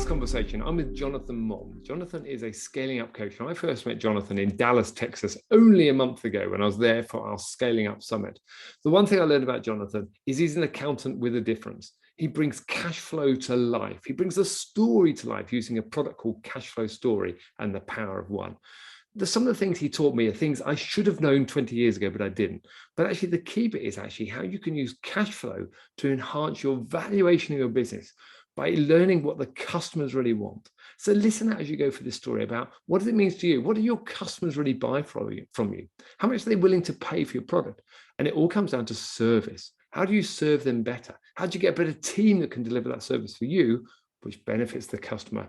conversation, I'm with Jonathan Mond. Jonathan is a scaling up coach. And I first met Jonathan in Dallas, Texas, only a month ago when I was there for our Scaling Up Summit. The one thing I learned about Jonathan is he's an accountant with a difference. He brings cash flow to life. He brings a story to life using a product called Cash Flow Story and the Power of One. Some of the things he taught me are things I should have known 20 years ago, but I didn't. But actually, the key bit is actually how you can use cash flow to enhance your valuation of your business by learning what the customers really want. So listen out as you go for this story about what does it mean to you? What do your customers really buy from you? How much are they willing to pay for your product? And it all comes down to service. How do you serve them better? How do you get a better team that can deliver that service for you, which benefits the customer?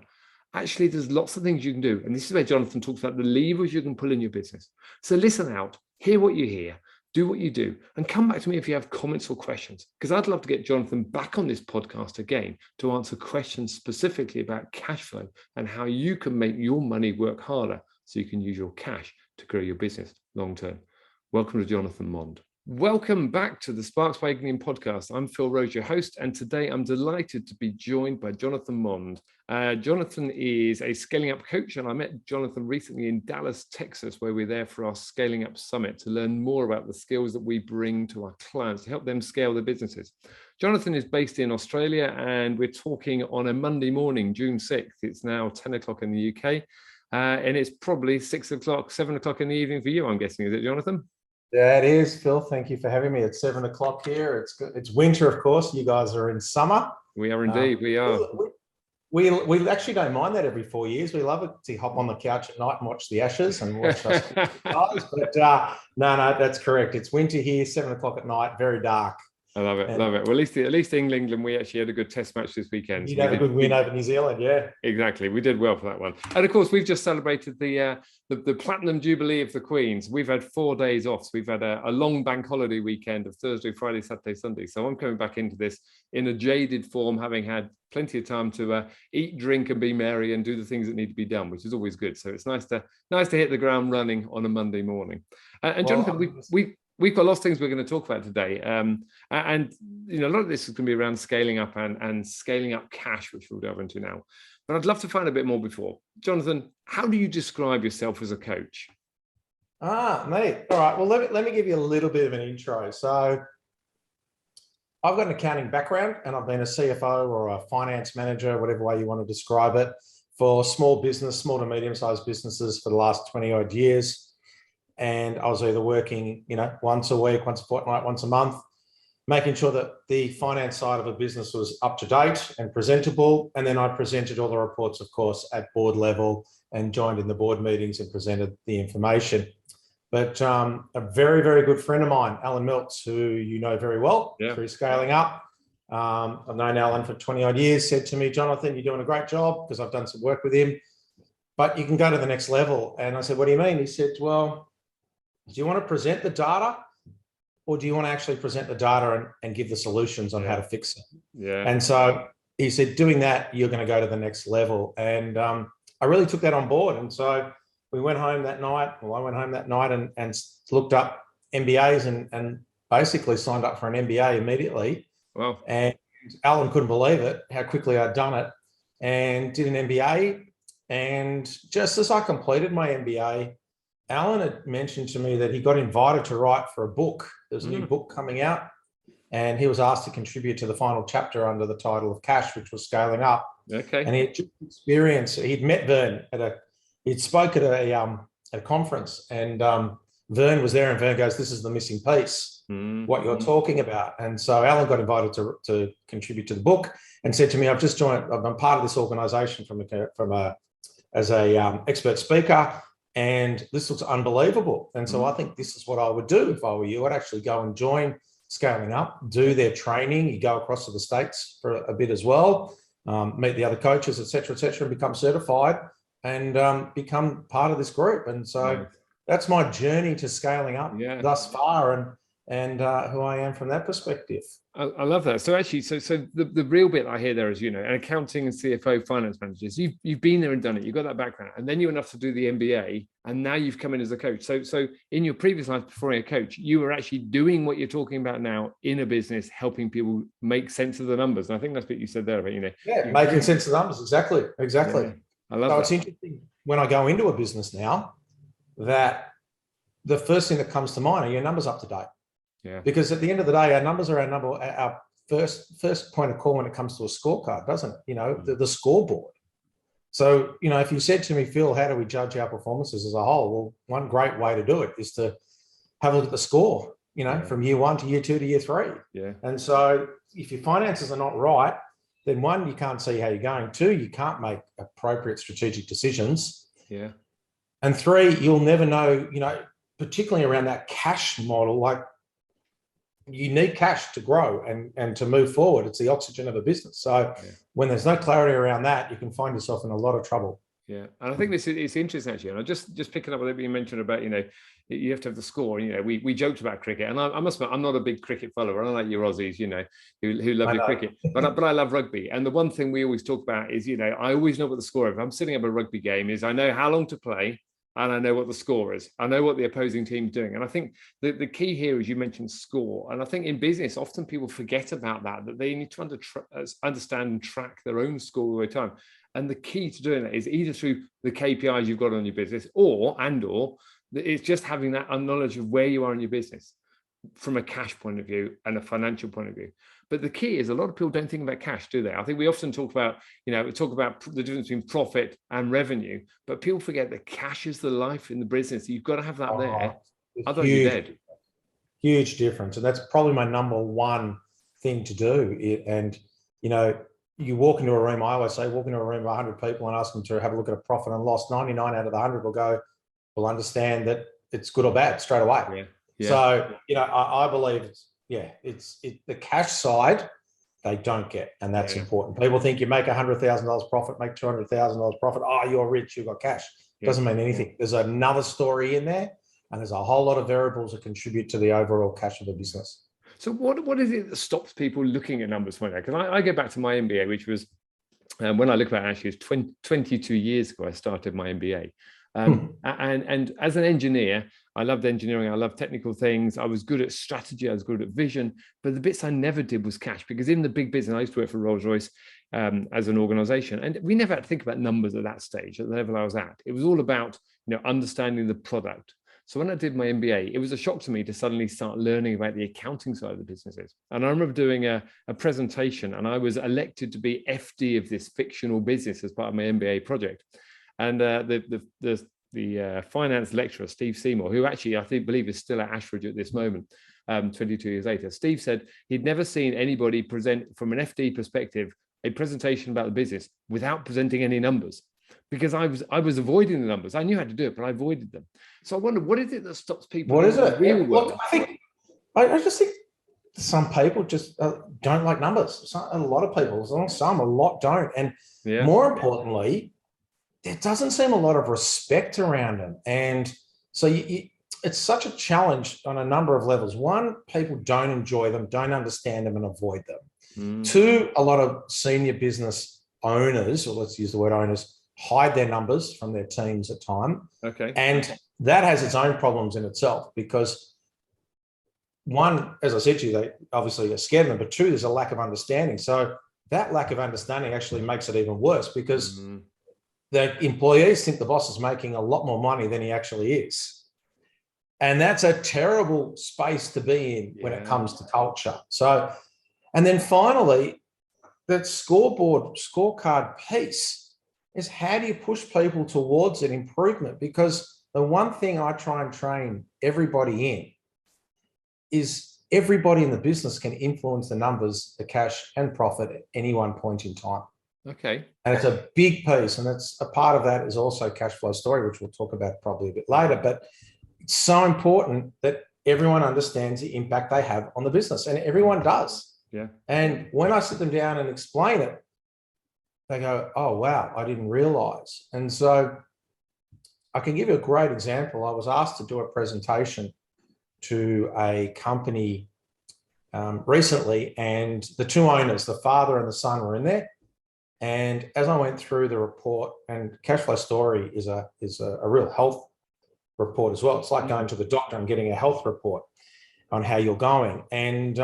Actually, there's lots of things you can do. And this is where Jonathan talks about the levers you can pull in your business. So listen out, hear what you hear, do what you do, and come back to me if you have comments or questions, because I'd love to get Jonathan back on this podcast again to answer questions specifically about cash flow and how you can make your money work harder so you can use your cash to grow your business long term. Welcome to Jonathan Mond. Welcome back to the Sparks by Ignium podcast. I'm Phil Rose, your host, and today I'm delighted to be joined by Jonathan Mond. Jonathan is a scaling up coach, and I met Jonathan recently in Dallas, Texas, where we're there for our Scaling Up Summit to learn more about the skills that we bring to our clients to help them scale their businesses. Jonathan is based in Australia, and we're talking on a Monday morning, June 6th. It's now 10 o'clock in the UK, and it's probably 6 o'clock, 7 o'clock in the evening for you, I'm guessing. Is it, Jonathan? Yeah, it is, Phil. Thank you for having me. It's 7 o'clock here. It's winter, of course. You guys are in summer. We are indeed. We are. We actually don't mind that every 4 years. We love it to hop on the couch at night and watch the Ashes and watch us guys. But no, that's correct. It's winter here, 7 o'clock at night, very dark. I love it, love it. Well, at least England, we actually had a good test match this weekend. You had a good win over New Zealand, yeah. Exactly, we did well for that one. And of course, we've just celebrated the Platinum Jubilee of the Queens. We've had 4 days off. So we've had a long bank holiday weekend of Thursday, Friday, Saturday, Sunday. So I'm coming back into this in a jaded form, having had plenty of time to eat, drink, and be merry and do the things that need to be done, which is always good. So it's nice to hit the ground running on a Monday morning. And Jonathan, We've got lots of things we're going to talk about today. And a lot of this is going to be around scaling up and scaling up cash, which we'll delve into now. But I'd love to find a bit more before. Jonathan, how do you describe yourself as a coach? Mate. All right. Well, let me give you a little bit of an intro. So I've got an accounting background, and I've been a CFO or a finance manager, whatever way you want to describe it, for small to medium-sized businesses for the last 20 odd years. And I was either working, once a week, once a fortnight, once a month, making sure that the finance side of a business was up to date and presentable. And then I presented all the reports, of course, at board level and joined in the board meetings and presented the information. But a very, very good friend of mine, Alan Miltz, who you know very well through Scaling Up. I've known Alan for 20 odd years, said to me, Jonathan, you're doing a great job, because I've done some work with him, but you can go to the next level. And I said, what do you mean? He said, well, do you want to present the data, or do you want to actually present the data and give the solutions on how to fix it? Yeah. And so he said, doing that, you're going to go to the next level. And I really took that on board. And so we went home that night. Well, I went home that night and looked up MBAs and basically signed up for an MBA immediately. Wow. And Alan couldn't believe it, how quickly I'd done it, and did an MBA. And just as I completed my MBA, Alan had mentioned to me that he got invited to write for a book. There's a new book coming out, and he was asked to contribute to the final chapter under the title of Cash, which was Scaling Up. Okay. And he had just experienced, he'd met Vern he'd spoke at a conference, and Vern was there, and Vern goes, this is the missing piece, what you're talking about. And so Alan got invited to contribute to the book and said to me, I've just joined, I've been part of this organization as a expert speaker, and this looks unbelievable. And so I think this is what I would do if I were you. I'd actually go and join Scaling Up, do their training. You go across to the States for a bit as well, meet the other coaches, et cetera, and become certified and become part of this group. And so that's my journey to scaling up thus far. and who I am from that perspective. I love that. So actually, so the real bit I hear there is, an accounting and CFO finance managers, you've been there and done it. You've got that background, and then you're enough to do the MBA, and now you've come in as a coach. So in your previous life before being a coach, you were actually doing what you're talking about now in a business, helping people make sense of the numbers. And I think that's what you said there, but making sense of the numbers. Exactly. Yeah, I love that. It's interesting when I go into a business now that the first thing that comes to mind are your numbers up to date. Yeah. Because at the end of the day, our numbers are our first point of call when it comes to a scorecard, doesn't it? The scoreboard. So, if you said to me, Phil, how do we judge our performances as a whole? Well, one great way to do it is to have a look at the score, from year 1 to year 2 to year 3. Yeah. And so if your finances are not right, then 1, you can't see how you're going. 2, you can't make appropriate strategic decisions. Yeah. And 3, you'll never know, particularly around that cash model, like you need cash to grow and to move forward. It's the oxygen of a business. So when there's no clarity around that, you can find yourself in a lot of trouble. Yeah. And I think it's interesting actually. And I just picking up what you mentioned about, you have to have the score. We joked about cricket, and I must admit, I'm not a big cricket follower. I don't like your Aussies, who love your cricket, but I love rugby. And the one thing we always talk about is, I always know what the score is. If I'm sitting up a rugby game, is I know how long to play, and I know what the score is. I know what the opposing team's doing. And I think the key here is you mentioned score. And I think in business, often people forget about that they need to understand and track their own score all the time. And the key to doing that is either through the KPIs you've got on your business or it's just having that knowledge of where you are in your business from a cash point of view and a financial point of view. But the key is a lot of people don't think about cash, do they? I think we often talk about, we talk about the difference between profit and revenue, but people forget that cash is the life in the business. You've got to have that there. Otherwise you're dead. Huge difference. And that's probably my number one thing to do. And, you walk into a room, I always say, walk into a room of 100 people and ask them to have a look at a profit and loss. 99 out of the 100 will understand that it's good or bad straight away. Yeah. Yeah. So, I believe it's the cash side they don't get, and that's important. People think you make $100,000 profit, make $200,000 profit. Oh, you're rich, you've got cash. Doesn't mean anything. There's another story in there, and there's a whole lot of variables that contribute to the overall cash of the business. So what is it that stops people looking at numbers like that? Because I go back to my MBA, which was when I look back, actually, it was 22 years ago I started my MBA. And as an engineer, I loved engineering. I loved technical things. I was good at strategy. I was good at vision. But the bits I never did was cash, because in the big business, I used to work for Rolls-Royce as an organization. And we never had to think about numbers at that stage, at the level I was at. It was all about, understanding the product. So when I did my MBA, it was a shock to me to suddenly start learning about the accounting side of the businesses. And I remember doing a presentation, and I was elected to be FD of this fictional business as part of my MBA project. And the finance lecturer, Steve Seymour, who actually I believe is still at Ashridge at this moment, 22 years later, Steve said he'd never seen anybody present from an FD perspective a presentation about the business without presenting any numbers, because I was avoiding the numbers. I knew how to do it, but I avoided them. So I wonder, what is it that stops people? What is it? Look, I just think some people just don't like numbers. A lot of people, a lot don't. And more importantly, there doesn't seem a lot of respect around them. And so it's such a challenge on a number of levels. One, people don't enjoy them, don't understand them, and avoid them. 2, a lot of senior business owners, or let's use the word owners, hide their numbers from their teams at time. Okay. And that has its own problems in itself, because 1, as I said to you, they obviously are scared of them, but 2, there's a lack of understanding. So that lack of understanding actually makes it even worse, because the employees think the boss is making a lot more money than he actually is. And that's a terrible space to be in when it comes to culture. So, and then finally, that scorecard piece is, how do you push people towards an improvement? Because the one thing I try and train everybody in is everybody in the business can influence the numbers, the cash and profit at any one point in time. Okay. And it's a big piece. And it's a part of that is also cash flow story, which we'll talk about probably a bit later. But it's so important that everyone understands the impact they have on the business, and everyone does. Yeah. And when I sit them down and explain it, they go, oh, wow, I didn't realize. And so I can give you a great example. I was asked to do a presentation to a company recently, and the two owners, the father and the son, were in there. And as I went through the report, and cash flow story is a real health report as well. It's like going to the doctor and getting a health report on how you're going. And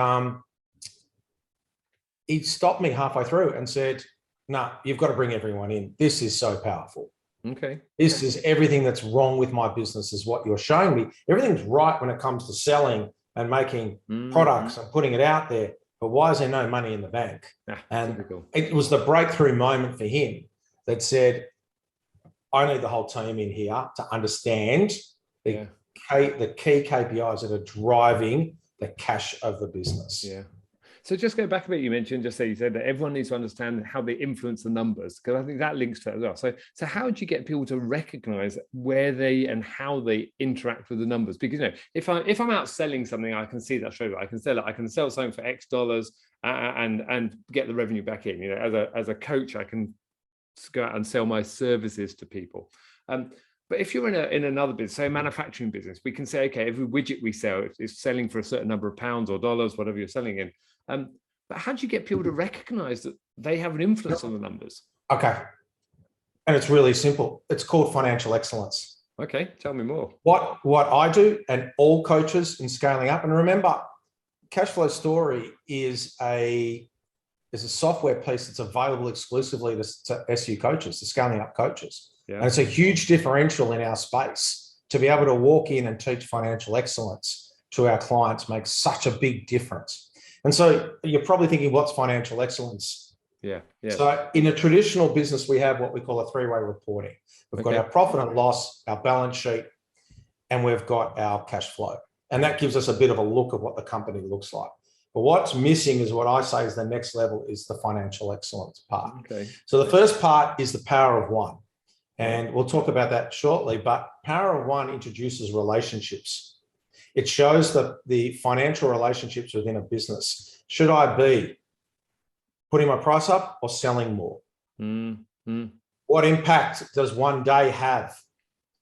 he stopped me halfway through and said, "No, you've got to bring everyone in. This is so powerful. Okay. This is everything that's wrong with my business is what you're showing me. Everything's right when it comes to selling and making products and putting it out there. But why is there no money in the bank?" And typical. It was the breakthrough moment for him that said, "I need the whole team in here to understand the key KPIs that are driving the cash of the business." Yeah. So just go back a bit, you mentioned, you said that everyone needs to understand how they influence the numbers, because I think that links to it as well. So how do you get people to recognize where they and how they interact with the numbers? Because, if I'm out selling something, I can see that straight away. I can sell it. I can sell something for X dollars and get the revenue back in. As a coach, I can go out and sell my services to people. But if you're in another business, say a manufacturing business, we can say, okay, every widget we sell is selling for a certain number of pounds or dollars, whatever you're selling in. But how do you get people to recognize that they have an influence on the numbers? Okay. And it's really simple. It's called financial excellence. Okay. Tell me more. What I do, and all coaches in scaling up, and remember, Cash Flow Story is a software piece that's available exclusively to SU coaches, to scaling up coaches. Yeah. And it's a huge differential in our space. To be able to walk in and teach financial excellence to our clients makes such a big difference. And so you're probably thinking, what's financial excellence? Yeah. So in a traditional business, we have what we call a three-way reporting. We've got our profit and loss, our balance sheet, and we've got our cash flow. And that gives us a bit of a look of what the company looks like. But what's missing is what I say is the next level is the financial excellence part. Okay. So the first part is the power of one. And we'll talk about that shortly, but power of one introduces relationships. It shows the financial relationships within a business. Should I be putting my price up or selling more? What impact does one day have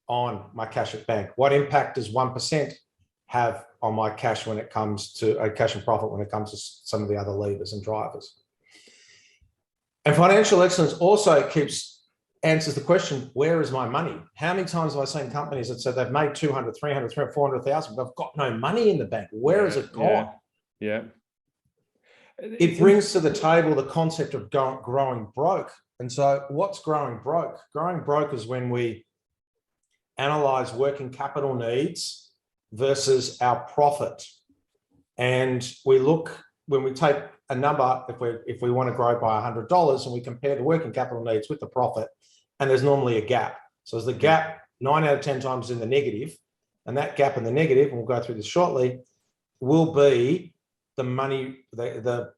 on my cash at bank? What impact does 1% have on my cash when it comes to cash and profit when it comes to some of the other levers and drivers? And financial excellence also answers the question, where is my money? How many times have I seen companies that said they've made 200, 300, 400,000, but they've got no money in the bank? Where is it gone? Yeah. It brings to the table the concept of growing broke. And so what's growing broke? Growing broke is when we analyze working capital needs versus our profit. And we look, when we take a number, if we want to grow by $100 and we compare the working capital needs with the profit, and there's normally a gap. So as the gap 9 out of 10 times in the negative, and that gap in the negative, and we'll go through this shortly, will be the money, the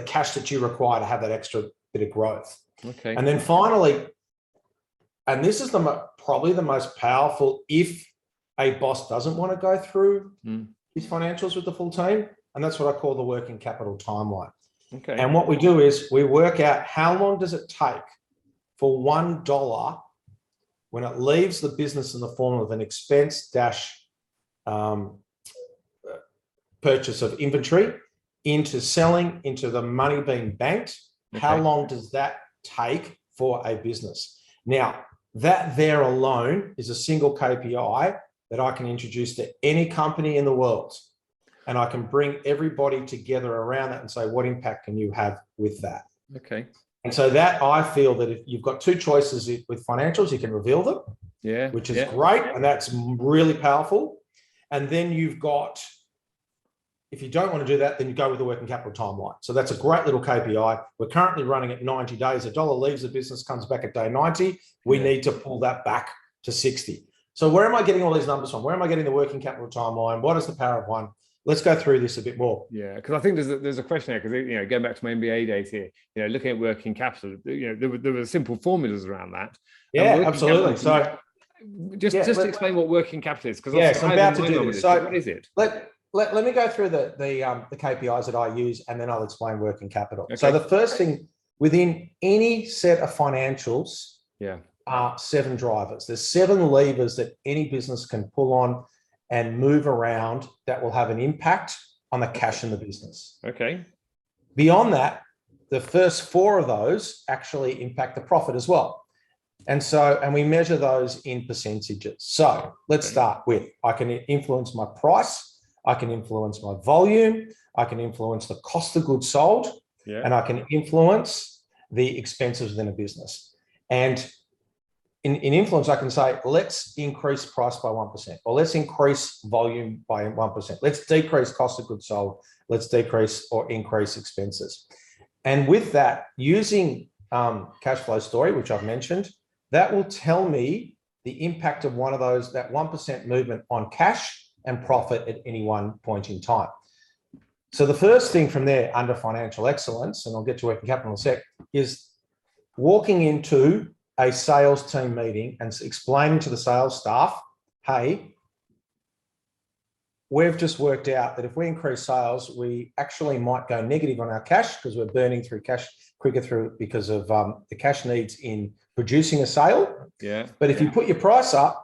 cash that you require to have that extra bit of growth. Okay. And then finally, and this is probably the most powerful if a boss doesn't want to go through his financials with the full team, and that's what I call the working capital timeline. Okay. And what we do is we work out how long does it take for $1 when it leaves the business in the form of an expense dash purchase of inventory into selling, into the money being banked. Okay. How long does that take for a business? Now, that there alone is a single KPI that I can introduce to any company in the world. And I can bring everybody together around that and say, what impact can you have with that? Okay. And so that I feel that if you've got two choices with financials, you can reveal them, which is great. And that's really powerful. And then you've got, if you don't want to do that, then you go with the working capital timeline. So that's a great little KPI. We're currently running at 90 days. $1 leaves the business, comes back at day 90. We need to pull that back to 60. So where am I getting all these numbers from? Where am I getting the working capital timeline? What is the power of one? Let's go through this a bit more. Yeah, because I think there's a question there, because going back to my MBA days here, looking at working capital, there were simple formulas around that. Yeah, absolutely. So just explain what working capital is, because so I'm about to do this. So what is it? Let me go through the KPIs that I use, and then I'll explain working capital. Okay. So the first thing within any set of financials are 7 drivers. There's 7 levers that any business can pull on and move around that will have an impact on the cash in the business. Okay. Beyond that, the first 4 of those actually impact the profit as well. And we measure those in percentages. So let's start with, I can influence my price, I can influence my volume, I can influence the cost of goods sold, and I can influence the expenses within a business. And in influence, I can say, let's increase price by 1%, or let's increase volume by 1%. Let's decrease cost of goods sold. Let's decrease or increase expenses. And with that, using cash flow story, which I've mentioned, that will tell me the impact of one of those, that 1% movement on cash and profit at any one point in time. So the first thing from there under financial excellence, and I'll get to working capital in a sec, is walking into a sales team meeting and explaining to the sales staff, hey, we've just worked out that if we increase sales, we actually might go negative on our cash because we're burning through cash quicker through because of the cash needs in producing a sale. Yeah. But if you put your price up,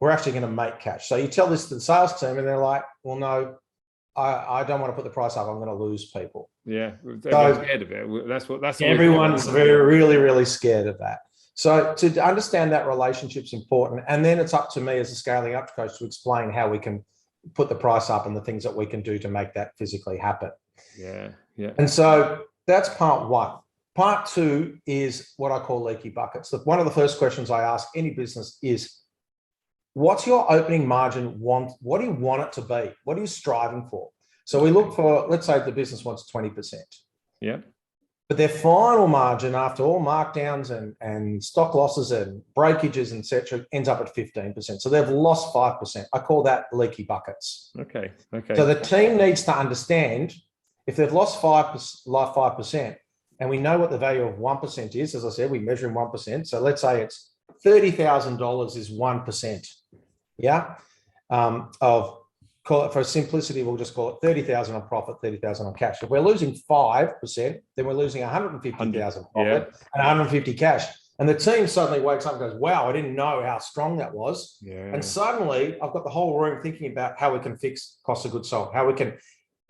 we're actually going to make cash. So you tell this to the sales team and they're like, well, no, I don't want to put the price up. I'm going to lose people. Yeah. Everyone's scared of it. That's everyone's really, really scared of that. So to understand that relationship's important. And then it's up to me as a scaling up coach to explain how we can put the price up and the things that we can do to make that physically happen. Yeah. Yeah. And so that's part 1. Part 2 is what I call leaky buckets. One of the first questions I ask any business is, what's your opening margin want? What do you want it to be? What are you striving for? So we look for, let's say the business wants 20%. Yeah. But their final margin after all markdowns and stock losses and breakages, etc., ends up at 15%. So they've lost 5%. I call that leaky buckets. Okay. Okay. So the team needs to understand if they've lost 5%, and we know what the value of 1% is. As I said, we measure in 1%. So let's say it's $30,000 is 1%. Yeah. Call it, for simplicity, we'll just call it 30,000 on profit, 30,000 on cash. If we're losing 5%, then we're losing 150,000 profit and 150 cash. And the team suddenly wakes up and goes, wow, I didn't know how strong that was. Yeah. And suddenly I've got the whole room thinking about how we can fix cost of goods sold, how we can,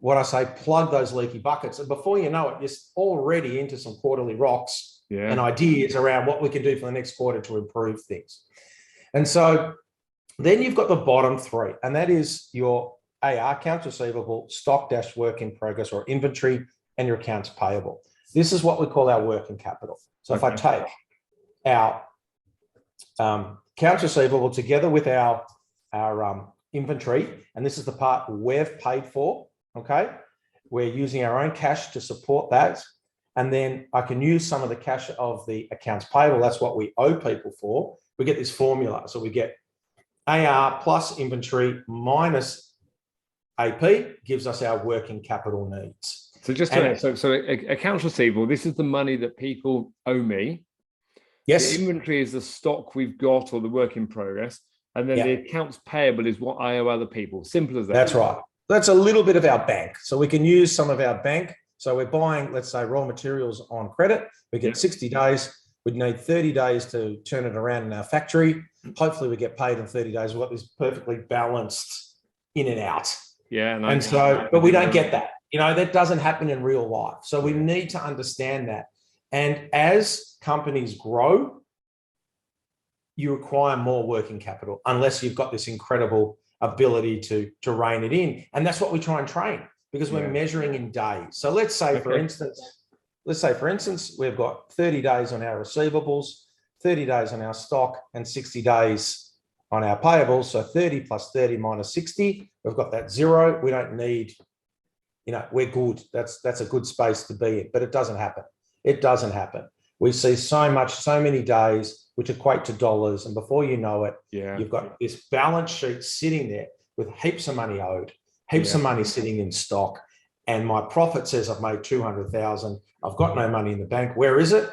what I say, plug those leaky buckets. And before you know it, you're already into some quarterly rocks and ideas around what we can do for the next quarter to improve things. And so then you've got the bottom 3, and that is your AR, accounts receivable, stock - work in progress or inventory, and your accounts payable. This is what we call our working capital. So if I take our accounts receivable together with our inventory, and this is the part we've paid for, okay? We're using our own cash to support that. And then I can use some of the cash of the accounts payable. That's what we owe people for. We get this formula. So we get AR plus inventory minus AP gives us our working capital needs. So just so accounts receivable, this is the money that people owe me. Yes. The inventory is the stock we've got or the work in progress. And then the accounts payable is what I owe other people. Simple as that. That's right. That's a little bit of our bank. So we can use some of our bank. So we're buying, let's say, raw materials on credit. We get 60 days. We'd need 30 days to turn it around in our factory. Hopefully we get paid in 30 days. We've got this perfectly balanced in and out. Yeah. And so, but we don't get that. You know, that doesn't happen in real life. So we need to understand that. And as companies grow, you require more working capital unless you've got this incredible ability to rein it in. And that's what we try and train because we're measuring in days. So let's say, for instance, we've got 30 days on our receivables, 30 days on our stock, and 60 days on our payables. So 30 plus 30 minus 60, we've got that 0. We don't need, you know, we're good. That's a good space to be in, but it doesn't happen. It doesn't happen. We see so many days which equate to dollars. And before you know it, you've got this balance sheet sitting there with heaps of money owed, heaps of money sitting in stock. And my profit says I've made 200,000. I've got no money in the bank. Where is it?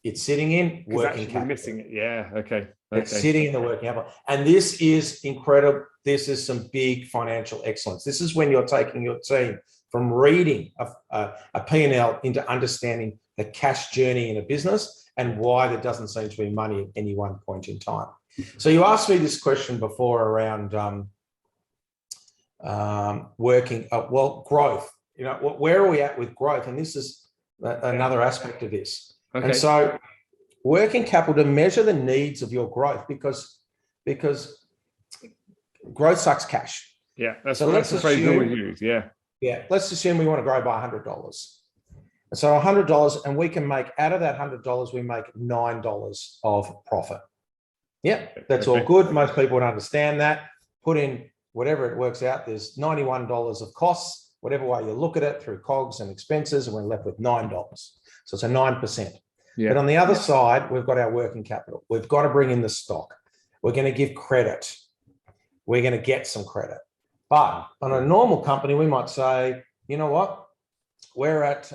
It's sitting in working capital. Missing it. Yeah. Okay. It's sitting in the working capital. And this is incredible. This is some big financial excellence. This is when you're taking your team from reading a P&L into understanding the cash journey in a business and why there doesn't seem to be money at any one point in time. So you asked me this question before around growth. You know, where are we at with growth? And this is another aspect of this. Okay. And so working capital to measure the needs of your growth, because growth sucks cash. Yeah, that's so the phrase we always use. Yeah. Yeah. Let's assume we want to grow by $100. So $100, and we can make out of that $100, we make $9 of profit. Yeah, that's all good. Most people would understand that. Put in whatever it works out. There's $91 of costs, whatever way you look at it, through COGS and expenses, and we're left with $9. So it's a 9%. Yeah. But on the other side, we've got our working capital. We've got to bring in the stock. We're going to give credit. We're going to get some credit. But on a normal company, we might say, you know what? We're at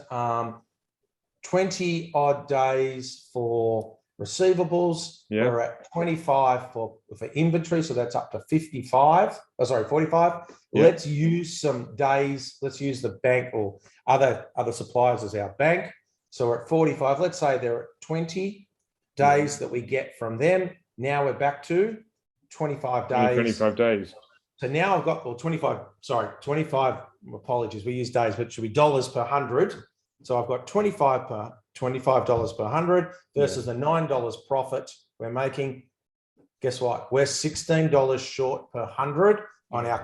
20 odd days for receivables. Yeah. We're at 25 for inventory. So that's up to 45. Oh, sorry, 45. Yeah. Let's use some days. Let's use the bank or other suppliers as our bank. So we're at 45. Let's say they're at 20 days that we get from them. Now we're back to 25 days. 25 days. So now I've got, or 25, apologies, we use days, but it should be dollars per 100. So I've got $25 per 100 versus the $9 profit we're making. Guess what? We're $16 short per 100 on our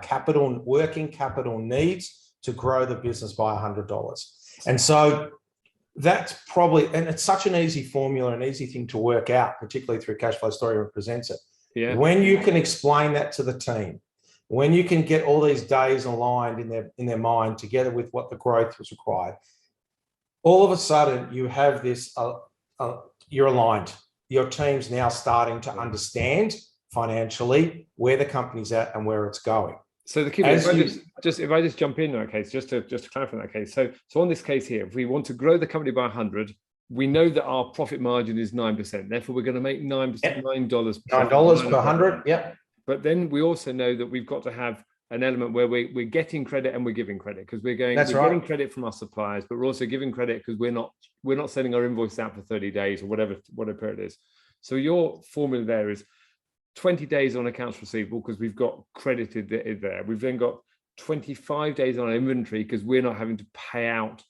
working capital needs to grow the business by $100. And so that's probably, and it's such an easy formula, an easy thing to work out, particularly through Cash Flow Story represents it. Yeah. When you can explain that to the team, when you can get all these days aligned in their mind together with what the growth was required, all of a sudden you have this, you're aligned. Your team's now starting to understand financially where the company's at and where it's going. So the key, if I just jump in that case, just to clarify that case. So on this case here, if we want to grow the company by 100, we know that our profit margin is 9%. Therefore, we're going to make $9 $9 per 100. Yep. But then we also know that we've got to have an element where we're getting credit and we're giving credit, because we're getting credit from our suppliers, but we're also giving credit because we're not sending our invoice out for 30 days or whatever period it is. So your formula there is 20 days on accounts receivable because we've got credited there. We've then got 25 days on inventory because we're not having to pay out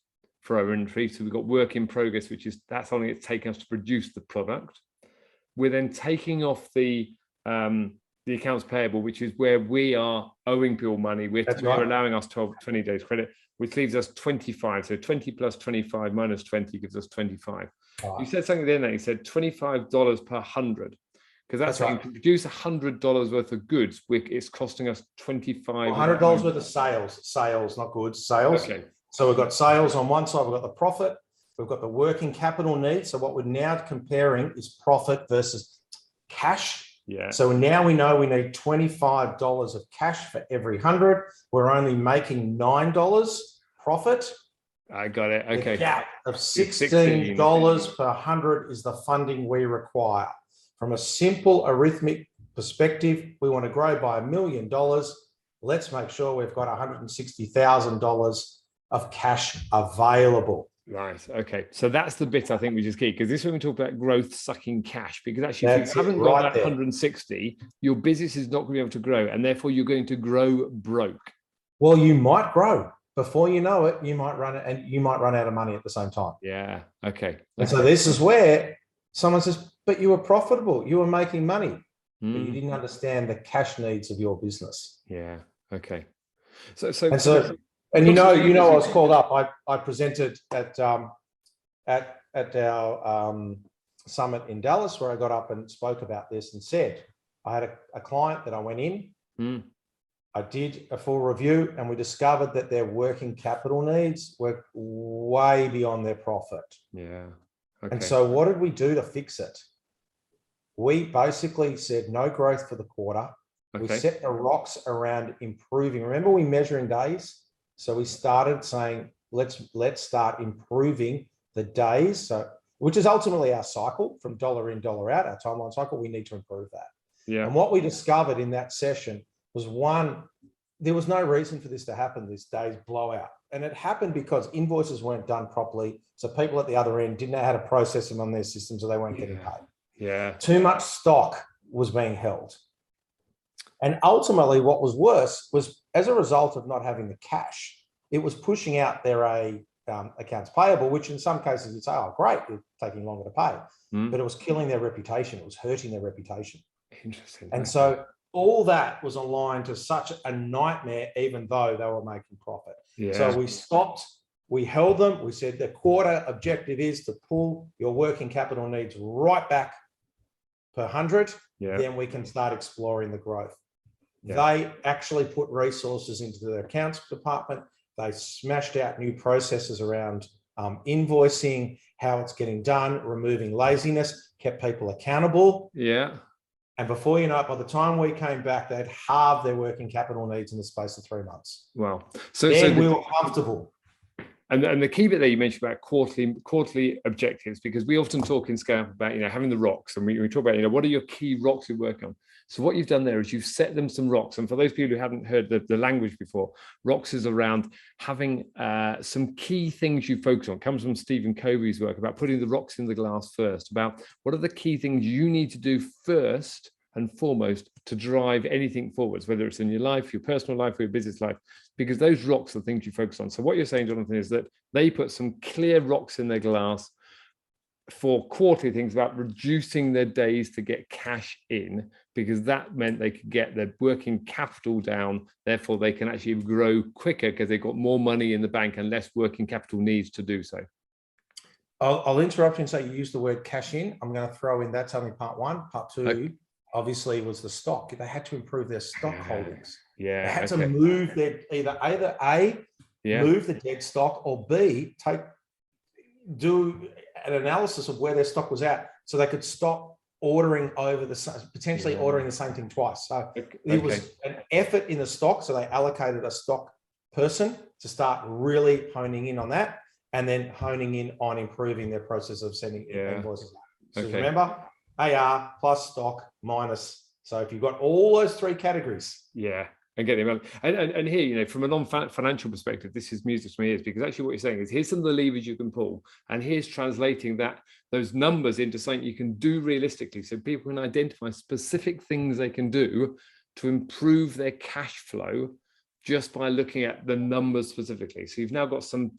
for our inventory. So we've got work in progress, that's something it's taken us to produce the product. We're then taking off the accounts payable, which is where we are owing people money. We're allowing us 20 days credit, which leaves us 25. So 20 plus 25 minus 20 gives us 25. Oh. You said something there that you said $25 per 100. Because that's right. To produce $100 worth of goods, it's costing us $25. $100 worth of sales, not goods, sales. Okay. So we've got sales on one side, we've got the profit, we've got the working capital needs. So what we're now comparing is profit versus cash. Yeah. So now we know we need $25 of cash for every 100. We're only making $9 profit. I got it. Okay. The gap of $16 per 100 is the funding we require. From a simple arithmetic perspective, we want to grow by $1 million. Let's make sure we've got $160,000 of cash available. Right. Okay. So that's the bit I think which is key, because this is when we talk about growth sucking cash, because actually if you haven't got that 160, your business is not going to be able to grow, and therefore you're going to grow broke. Well, you might grow. Before you know it, you might run out of money at the same time. Yeah. Okay. And so this is where someone says, but you were profitable, you were making money, but you didn't understand the cash needs of your business. Yeah. Okay. And you know, I was called up. I presented at our summit in Dallas, where I got up and spoke about this and said, I had a client that I went in. I did a full review, and we discovered that their working capital needs were way beyond their profit. Yeah. Okay. And so what did we do to fix it? We basically said no growth for the quarter. Okay. We set the rocks around improving. Remember, we measure in days. So we started saying, let's start improving the days. So, which is ultimately our cycle from dollar in, dollar out, our timeline cycle. We need to improve that. Yeah. And what we discovered in that session was, one, there was no reason for this to happen, this day's blowout. And it happened because invoices weren't done properly. So people at the other end didn't know how to process them on their system, so they weren't getting paid. Yeah. Too much stock was being held. And ultimately what was worse was as a result of not having the cash, it was pushing out their accounts payable, which in some cases you'd say, oh, great, it's taking longer to pay. But it was killing their reputation. It was hurting their reputation. Interesting. And so all that was aligned to such a nightmare, even though they were making profit. Yeah. So we stopped, we held them. We said the quarter objective is to pull your working capital needs right back per 100. Yeah. Then we can start exploring the growth. Yeah. They actually put resources into their accounts department. They smashed out new processes around invoicing, how it's getting done, removing laziness, kept people accountable. Yeah. And before you know it, by the time we came back, they'd halved their working capital needs in the space of 3 months. Wow. Then we were comfortable. And the key bit there you mentioned about quarterly objectives, because we often talk in Scale about, having the rocks, and we talk about, what are your key rocks you work on? So what you've done there is you've set them some rocks. And for those people who haven't heard the language before, rocks is around having some key things you focus on. It comes from Stephen Covey's work about putting the rocks in the glass first, about what are the key things you need to do first and foremost to drive anything forwards, whether it's in your life, your personal life, or your business life, because those rocks are the things you focus on. So what you're saying, Jonathan, is that they put some clear rocks in their glass for quarterly things about reducing their days to get cash in, because that meant they could get their working capital down. Therefore, they can actually grow quicker because they've got more money in the bank and less working capital needs to do so. I'll interrupt you and say you used the word cash in. I'm going to throw in that's only part one. Part two, okay, obviously was the stock. They had to improve their stock holdings. Yeah, they had to move their either A, move the dead stock, or B, do an analysis of where their stock was at, so they could stop ordering over potentially ordering the same thing twice. So it was an effort in the stock. So they allocated a stock person to start really honing in on that, and then honing in on improving their process of sending invoices. So remember, AR plus stock minus. So if you've got all those three categories. Yeah. And get them. And here, from a non-financial perspective, this is music to my ears, because actually what you're saying is here's some of the levers you can pull, and here's translating those numbers into something you can do realistically, so people can identify specific things they can do to improve their cash flow just by looking at the numbers specifically. So you've now got some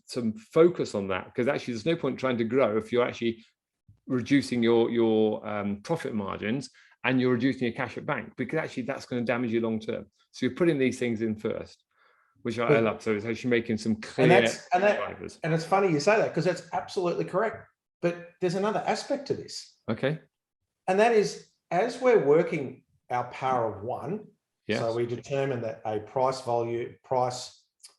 focus on that, because actually there's no point trying to grow if you're actually reducing your profit margins and you're reducing your cash at bank, because actually that's going to damage you long term. So you're putting these things in first, which I love. So it's actually making some clear drivers. And it's funny you say that, because that's absolutely correct. But there's another aspect to this. Okay. And that is, as we're working our power of one, so we determine that a price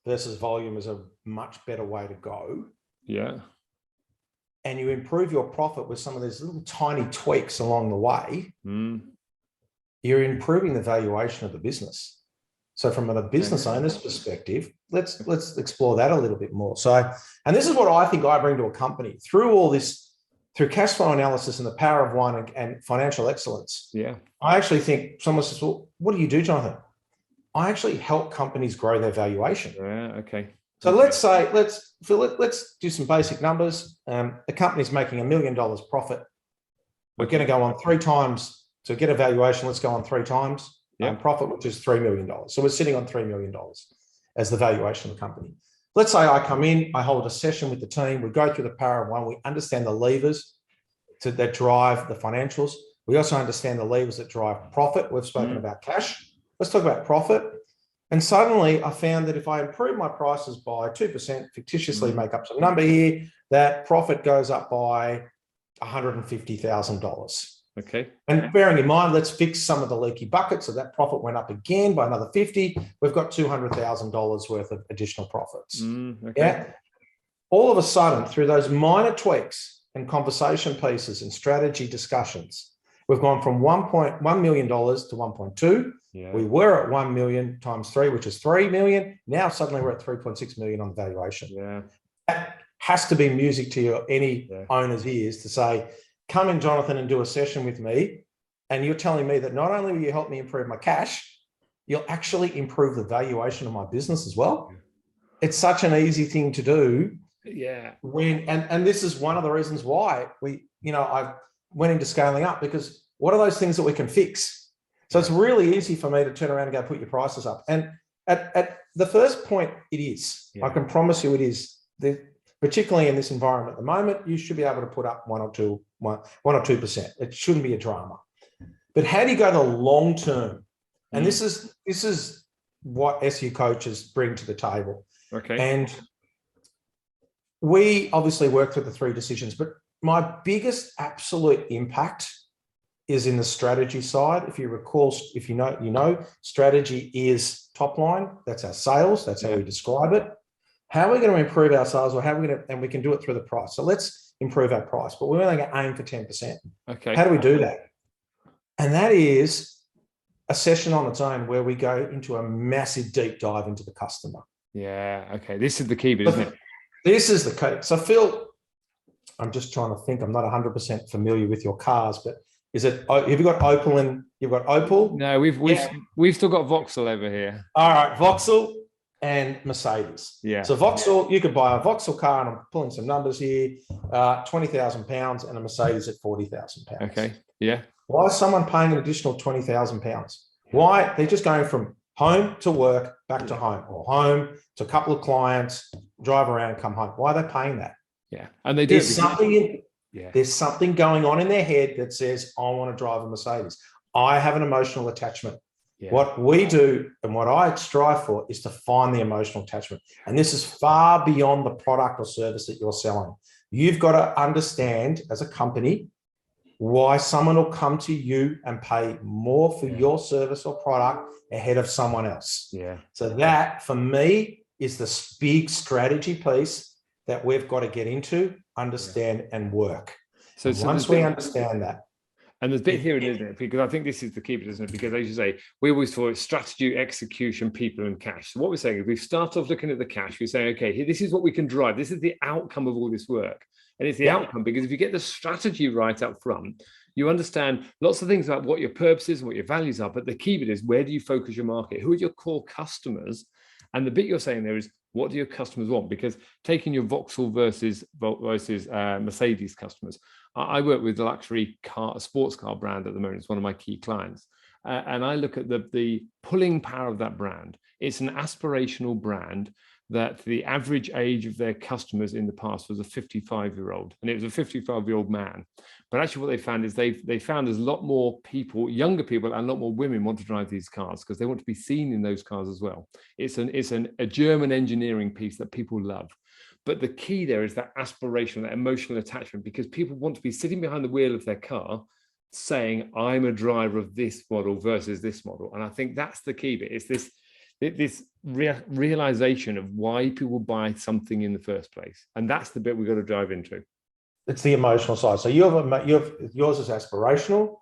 versus volume is a much better way to go. Yeah. And you improve your profit with some of these little tiny tweaks along the way, you're improving the valuation of the business. So from a business owner's perspective, let's explore that a little bit more. So, and this is what I think I bring to a company through all this, through cash flow analysis and the power of one and financial excellence. Yeah. I actually think someone says, well, what do you do, Jonathan? I actually help companies grow their valuation. Yeah. Okay. So let's say, let's do some basic numbers. The company's making $1 million profit. We're going to go on 3 times to get a valuation. Let's go on 3 times profit, which is $3 million. So we're sitting on $3 million as the valuation of the company. Let's say I come in, I hold a session with the team. We go through the power of one. We understand the levers that drive the financials. We also understand the levers that drive profit. We've spoken about cash. Let's talk about profit. And suddenly I found that if I improve my prices by 2%, fictitiously make up some number here, that profit goes up by $150,000. Okay. And bearing in mind, let's fix some of the leaky buckets. So that profit went up again by another 50. We've got $200,000 worth of additional profits. Yeah. All of a sudden, through those minor tweaks and conversation pieces and strategy discussions, we've gone from $1.1 million to 1.2. Yeah. We were at 1 million times 3, which is 3 million. Now suddenly we're at 3.6 million on the valuation. Yeah. That has to be music to any owner's ears to say, come in, Jonathan, and do a session with me. And you're telling me that not only will you help me improve my cash, you'll actually improve the valuation of my business as well. It's such an easy thing to do. Yeah. And this is one of the reasons why I went into scaling up, because what are those things that we can fix? So it's really easy for me to turn around and go put your prices up. And At the first point, it is. Yeah. I can promise you it is. Particularly in this environment at the moment, you should be able to put up 1 or 2%. It shouldn't be a drama. But how do you go the long term? And this is what SU coaches bring to the table. Okay. And we obviously work through the 3 decisions, but my biggest absolute impact is in the strategy side. If you recall, if you know, strategy is top line. That's our sales. That's how we describe it. How are we going to improve our sales, or how are we going to, and we can do it through the price. So let's improve our price, but we're only going to aim for 10%. Okay. How do we do that? And that is a session on its own where we go into a massive deep dive into the customer. Yeah. Okay. This is the key bit, isn't it? This is the key. So Phil, I'm just trying to think. I'm not 100% familiar with your cars, but have you got Opel and you've got Opel? No, we've still got Vauxhall over here. All right, Vauxhall and Mercedes. Yeah. So Vauxhall, you could buy a Vauxhall car, and I'm pulling some numbers here, £20,000, and a Mercedes at £40,000. Okay. Yeah. Why is someone paying an additional £20,000? Why? They're just going from home to work, back to home, or home to a couple of clients, drive around, come home. Why are they paying that? Yeah. And they do. There's something going on in their head that says, I want to drive a Mercedes. I have an emotional attachment. Yeah. What we do and what I strive for is to find the emotional attachment. And this is far beyond the product or service that you're selling. You've got to understand as a company why someone will come to you and pay more for your service or product ahead of someone else. Yeah. So that, for me, is the big strategy piece that we've got to get into, understand, and work. So once we understand that. And there's a bit here, isn't it? Because I think this is the key bit, isn't it? Because as you say, we always thought it's strategy, execution, people, and cash. So what we're saying is we start off looking at the cash. We say, okay, this is what we can drive. This is the outcome of all this work. And it's the outcome, because if you get the strategy right up front, you understand lots of things about what your purpose is and what your values are. But the key bit is, where do you focus your market? Who are your core customers? And the bit you're saying there is, what do your customers want? Because taking your Vauxhall versus Mercedes customers, I work with the luxury car, sports car brand at the moment. It's one of my key clients. And I look at the pulling power of that brand. It's an aspirational brand that the average age of their customers in the past was a 55-year-old, and it was a 55-year-old man. But actually what they found is they found there's a lot more people, younger people, and a lot more women want to drive these cars because they want to be seen in those cars as well. It's a German engineering piece that people love. But the key there is that aspiration, that emotional attachment, because people want to be sitting behind the wheel of their car saying, I'm a driver of this model versus this model. And I think that's the key bit. It's this realization of why people buy something in the first place. And that's the bit we've got to dive into. It's the emotional side. So yours is aspirational.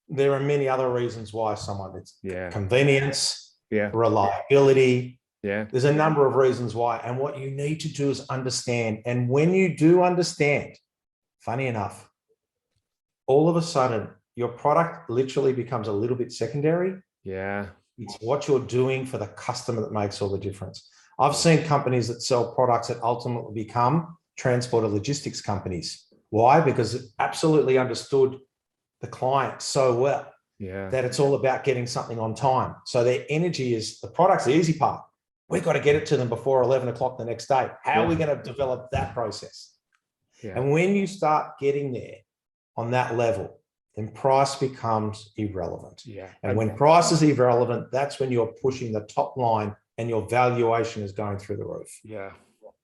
There are many other reasons why someone, it's convenience, reliability. Yeah. There's a number of reasons why. And what you need to do is understand. And when you do understand, funny enough, all of a sudden your product literally becomes a little bit secondary. Yeah. It's what you're doing for the customer that makes all the difference. I've seen companies that sell products that ultimately become transport or logistics companies. Why? Because it absolutely understood the client so well that it's all about getting something on time. So their energy is, the product's the easy part. We've got to get it to them before 11 o'clock the next day. How are we going to develop that process? Yeah. And when you start getting there on that level, then price becomes irrelevant. Yeah. And when price is irrelevant, that's when you're pushing the top line and your valuation is going through the roof. Yeah.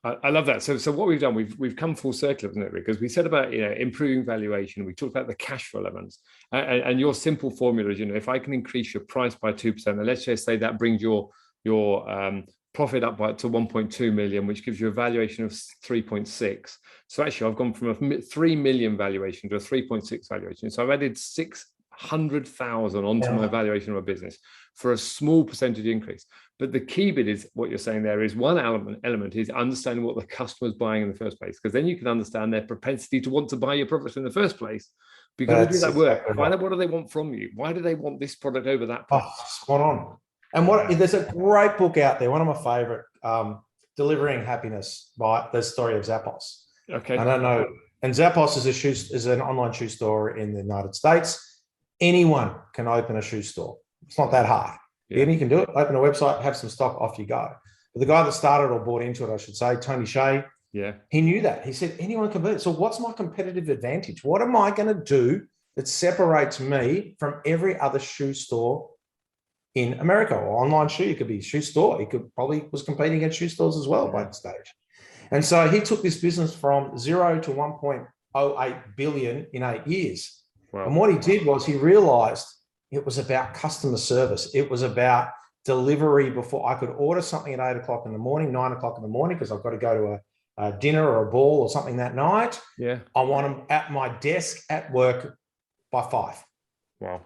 I love that. So what we've done, we've come full circle, isn't it? Because we said about improving valuation. We talked about the cash flow elements, and your simple formula is, if I can increase your price by 2%, and let's just say that brings your profit up to 1.2 million, which gives you a valuation of 3.6. So actually, I've gone from a 3 million valuation to a 3.6 valuation. So I've added 600,000 onto my valuation of my business for a small percentage increase. But the key bit is what you're saying there is one element is understanding what the customer's buying in the first place, because then you can understand their propensity to want to buy your product in the first place. You've got to do that work. Find out what do they want from you. Why do they want this product over that product? Oh, spot on. And there's a great book out there, one of my favorite, Delivering Happiness, by the story of Zappos. Okay. I don't know. And Zappos is an online shoe store in the United States. Anyone can open a shoe store. It's not that hard. Yeah. And you can do it. Open a website, have some stock, off you go. But the guy that started or bought into it, I should say, Tony Shea, Yeah. he knew that. He said, anyone can beat it. So what's my competitive advantage? What am I going to do that separates me from every other shoe store in America, or online shoe? It could be a shoe store. He could probably was competing against shoe stores as well by that stage. And so he took this business from 0 to 1.08 billion in 8 years. Wow. And what he did was he realized it was about customer service. It was about delivery before I could order something at 8 o'clock in the morning, 9 o'clock in the morning, because I've got to go to a dinner or a ball or something that night. Yeah. I want them at my desk at work by 5. Wow.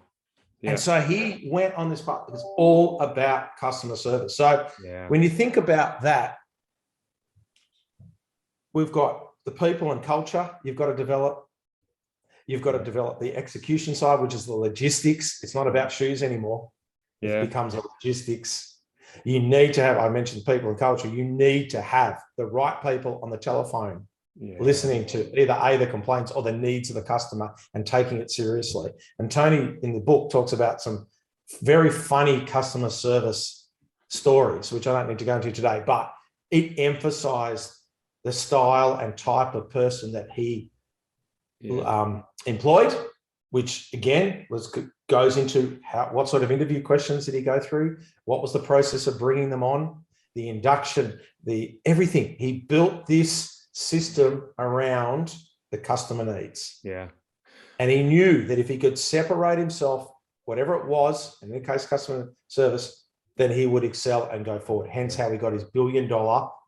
Yeah. And so he went on this path. It's all about customer service. So when you think about that, we've got the people and culture you've got to develop. You've got to develop the execution side, which is the logistics. It's not about shoes anymore. It becomes a logistics. You need to have, I mentioned people and culture, you need to have the right people on the telephone listening to either the complaints or the needs of the customer and taking it seriously. And Tony in the book talks about some very funny customer service stories, which I don't need to go into today, but it emphasized the style and type of person that he employed, which again goes into what sort of interview questions did he go through? What was the process of bringing them on? The induction, everything. He built this system around the customer needs. Yeah. And he knew that if he could separate himself, whatever it was, in the case customer service, then he would excel and go forward. Hence how he got his $1 billion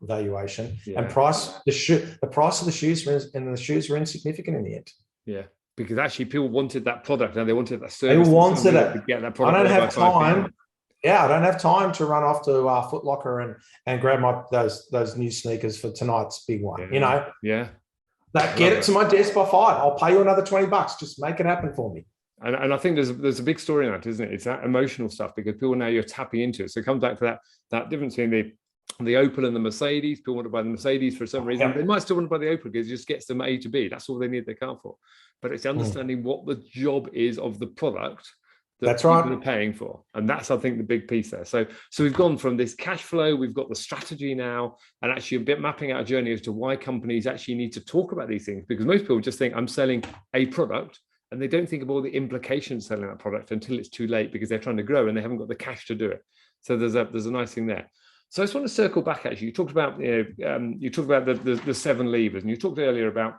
valuation. And the price of the shoes were insignificant in the end. Yeah. Because actually people wanted that product and they wanted that service. They wanted it. To get that product. I don't have time. Yeah, I don't have time to run off to Foot Locker and grab those new sneakers for tonight's big one. You know, get it to my desk by 5. I'll pay you another $20. Just make it happen for me. And I think there's a big story in that, isn't it? It's that emotional stuff because people now you're tapping into it. So it comes back to that difference between the Opel and the Mercedes. People want to buy the Mercedes for some reason. They might still want to buy the Opel because it just gets them A to B. That's all they need their car for. But it's understanding what the job is of the product that people are paying for. And that's, I think, the big piece there. So we've gone from this cash flow, we've got the strategy now, and actually a bit mapping out a journey as to why companies actually need to talk about these things. Because most people just think I'm selling a product and they don't think of all the implications of selling that product until it's too late because they're trying to grow and they haven't got the cash to do it. So there's a nice thing there. So I just want to circle back. Actually, you talked about the 7 levers, and you talked earlier about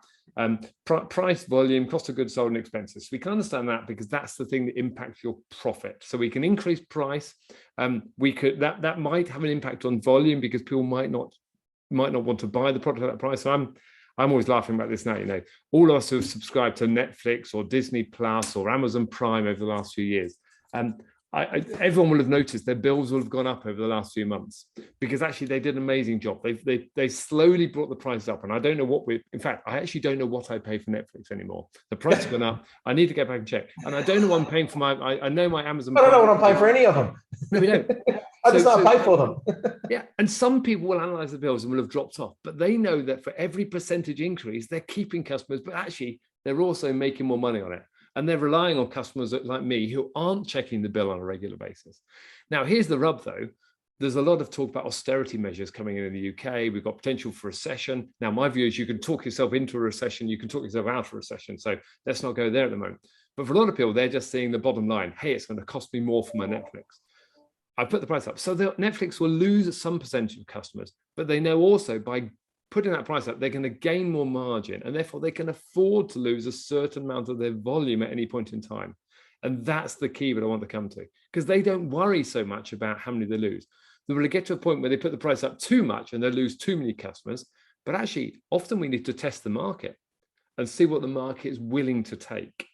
price, volume, cost of goods sold, and expenses. So we can understand that because that's the thing that impacts your profit. So we can increase price. That might have an impact on volume because people might not want to buy the product at that price. So I'm always laughing about this now. You know, all of us who have subscribed to Netflix or Disney Plus or Amazon Prime over the last few years, everyone will have noticed their bills will have gone up over the last few months because actually they did an amazing job. They slowly brought the price up, and I don't know in fact, I actually don't know what I pay for Netflix anymore. The price has gone up. I need to get back and check, and I don't know what I'm paying for I know my Amazon. I don't know what I'm paying for any of them. No, we don't. I just don't pay for them. Yeah, and some people will analyze the bills and will have dropped off, but they know that for every percentage increase, they're keeping customers, but actually they're also making more money on it. And they're relying on customers like me who aren't checking the bill on a regular basis. Now, here's the rub, though. There's a lot of talk about austerity measures coming in the UK. We've got potential for recession. Now, my view is you can talk yourself into a recession. You can talk yourself out of a recession. So let's not go there at the moment. But for a lot of people, they're just seeing the bottom line. Hey, it's going to cost me more for my Netflix. I put the price up. So Netflix will lose some percentage of customers, but they know also by putting that price up, they're going to gain more margin, and therefore they can afford to lose a certain amount of their volume at any point in time. And that's the key that I want to come to, because they don't worry so much about how many they lose. They will get to a point where they put the price up too much and they lose too many customers. But actually, often we need to test the market and see what the market is willing to take.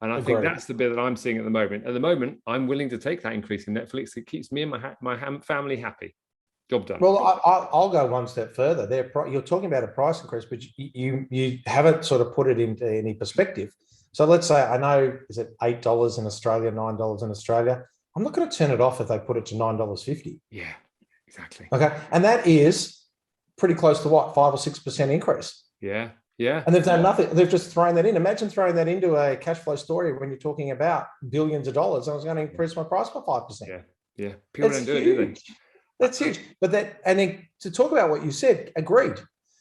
And I think that's the bit that I'm seeing at the moment. At the moment, I'm willing to take that increase in Netflix. It keeps me and my family happy. Job done. Well, I'll go one step further. You're talking about a price increase, but you haven't sort of put it into any perspective. So let's say, I know, is it $8 in Australia, $9 in Australia? I'm not going to turn it off if they put it to $9.50. Yeah, exactly. Okay. And that is pretty close to what, 5 or 6% increase. Yeah. Yeah. And they've done nothing. They've just thrown that in. Imagine throwing that into a cash flow story when you're talking about billions of dollars. I was going to increase my price by 5%. Yeah. Yeah. People That's don't do it, do they? huge. That's huge. But that, and then to talk about what you said, agreed.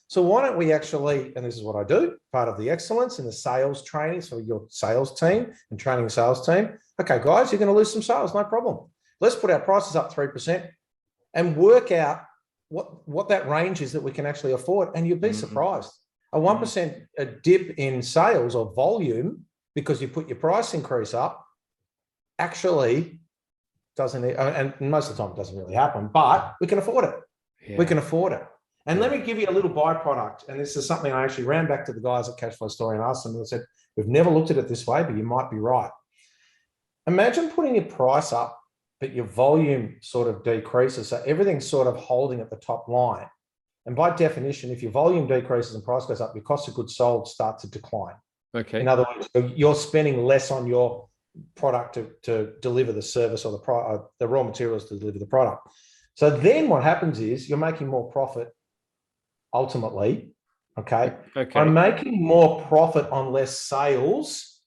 So why don't we actually, and this is what I do, part of the excellence in the sales training, so your sales team and training the sales team. Okay, guys, you're going to lose some sales, no problem. Let's put our prices up 3% and work out what that range is that we can actually afford. And you'll be surprised. A 1% a dip in sales or volume because you put your price increase up actually doesn't, and most of the time it doesn't really happen, but we can afford it. Yeah. We can afford it. And let me give you a little byproduct. And this is something I actually ran back to the guys at Cashflow Story and asked them, and I said, we've never looked at it this way, but you might be right. Imagine putting your price up, but your volume sort of decreases. So everything's sort of holding at the top line. And by definition, if your volume decreases and price goes up, your cost of goods sold starts to decline. Okay. In other words, you're spending less on your product to deliver the service or the raw materials to deliver the product. So then what happens is you're making more profit ultimately. Okay. I'm making more profit on less sales,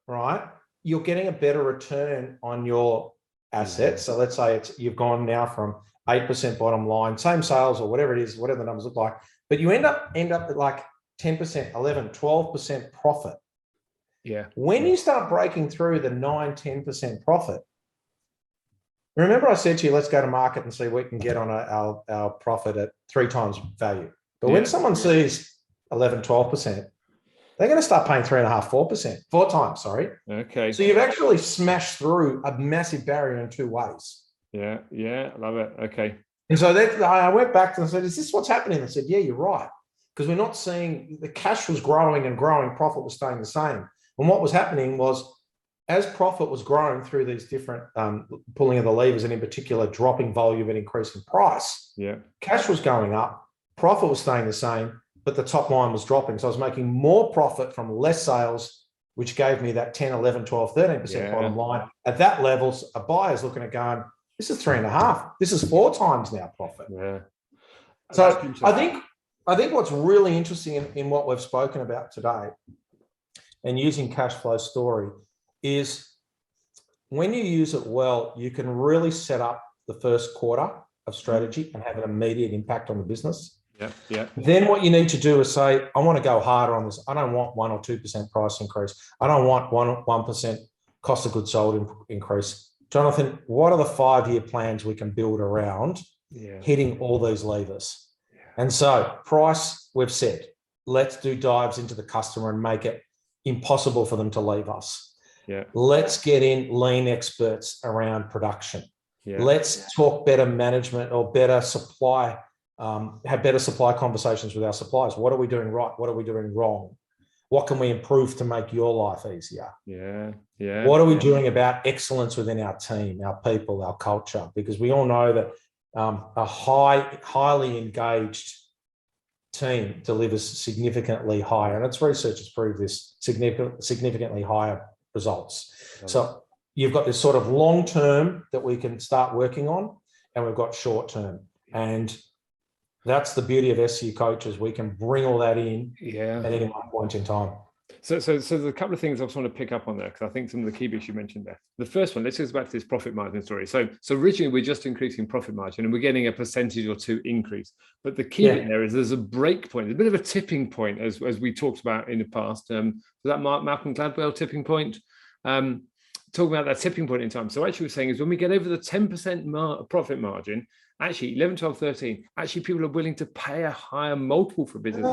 right? You're getting a better return on your assets. So let's say you've gone now from 8% bottom line, same sales or whatever it is, whatever the numbers look like, but you end up at like 10%, 11, 12% profit. Yeah. When you start breaking through the 9, 10% profit, remember I said to you, let's go to market and see what we can get on our profit at 3 times value. But when someone sees 11, 12%, they're going to start paying 3.5, 4%, 4 times, sorry. Okay. So you've actually smashed through a massive barrier in 2 ways. Yeah. Yeah. I love it. Okay. And so I went back to them and said, is this what's happening? They said, yeah, you're right. Because we're not seeing the cash was growing and growing, profit was staying the same. And what was happening was as profit was growing through these different pulling of the levers and in particular dropping volume and increasing price, cash was going up, profit was staying the same, but the top line was dropping. So I was making more profit from less sales, which gave me that 10, 11, 12, 13% bottom line. At that level, a buyer's looking at going, this is 3.5. This is 4 times now profit. Yeah. So I think what's really interesting in what we've spoken about today and using Cashflow Story is when you use it well, you can really set up the first quarter of strategy and have an immediate impact on the business. Yeah, yeah. Then what you need to do is say, I want to go harder on this. I don't want 1 or 2% price increase. I don't want 1% cost of goods sold increase. Jonathan, what are the 5-year plans we can build around hitting all these levers? And so price, we've said, let's do dives into the customer and make it impossible for them to leave us. Yeah. Let's get in lean experts around production. Yeah. Let's talk better management or better supply, have better supply conversations with our suppliers. What are we doing right? What are we doing wrong? What can we improve to make your life easier? Yeah, yeah. What are we doing about excellence within our team, our people, our culture? Because we all know that a highly engaged team delivers significantly higher, and its research has proved this, significantly higher results. So you've got this sort of long term that we can start working on, and we've got short term. And that's the beauty of SU coaches. We can bring all that in at any one point in time. So there's a couple of things I just want to pick up on there, because I think some of the key bits you mentioned there. The first one, let's go back to this profit margin story. So originally we're just increasing profit margin and we're getting a percentage or 2 increase. But the key bit there is there's a break point, a bit of a tipping point, as we talked about in the past. Was that Malcolm Gladwell tipping point? Talking about that tipping point in time. So actually we're saying is when we get over the 10% profit margin, actually 11, 12, 13, actually people are willing to pay a higher multiple for business.